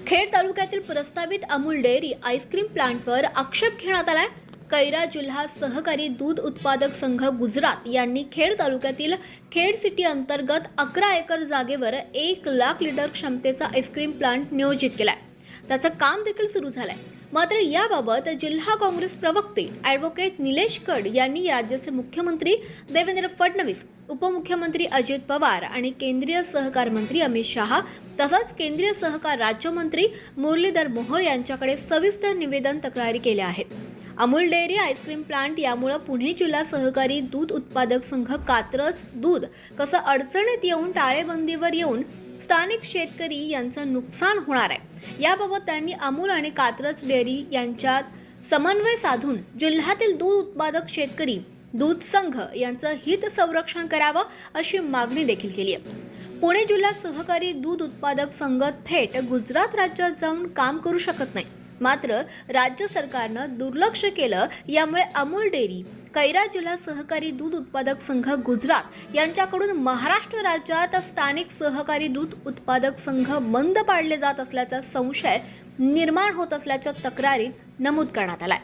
खेड तालुक्यातील प्रस्तावित Amul dairy ice cream प्लांटवर आक्षेप घेण्यात आलाय। कैरा जिल्हा सहकारी दूध उत्पादक संघ गुजरात यांनी खेड तालुक्यातील खेड सिटी अंतर्गत 11 एकर जागेवर 1 लाख लिटर क्षमतेचा आईस्क्रीम प्लांट नियोजित केलाय। त्याचं काम देखील सुरू झालंय। मात्र याबाबत जिल्हा काँग्रेस प्रवक्ते ॲडव्होकेट निलेश कड यांनी राज्याचे मुख्यमंत्री देवेंद्र फडणवीस, उपमुख्यमंत्री अजित पवार आणि केंद्रीय सहकार मंत्री अमित शहा तसंच केंद्रीय सहकार राज्यमंत्री मुरलीधर मोहोळ यांच्याकडे सविस्तर निवेदन तक्रारी केल्या आहेत। अमूल डेअरी आईस्क्रीम प्लांट यामुळे पुणे जिल्हा सहकारी दूध उत्पादक संघ कात्रज दूध कसं अडचणीत येऊन टाळेबंदीवर येऊन स्थानिक शेतकरी यांचं नुकसान होणार आहे। याबाबत त्यांनी अमूल आणि कात्रज डेअरी यांच्यात समन्वय साधून जिल्ह्यातील दूध उत्पादक शेतकरी दूध संघ यांचं हित संरक्षण करावं अशी मागणी देखील केली आहे। पुणे जिल्हा सहकारी दूध उत्पादक संघ थेट गुजरात राज्यात जाऊन काम करू शकत नाही। मात्र राज्य सरकारनं दुर्लक्ष केलं। यामुळे अमूल डेअरी कैरा जिल्हा सहकारी दूध उत्पादक संघ गुजरात यांच्याकडून महाराष्ट्र राज्यात स्थानिक सहकारी दूध उत्पादक संघ बंद पाडले जात असल्याचा संशय निर्माण होत असल्याच्या तक्रारीत नमूद करण्यात आलाय।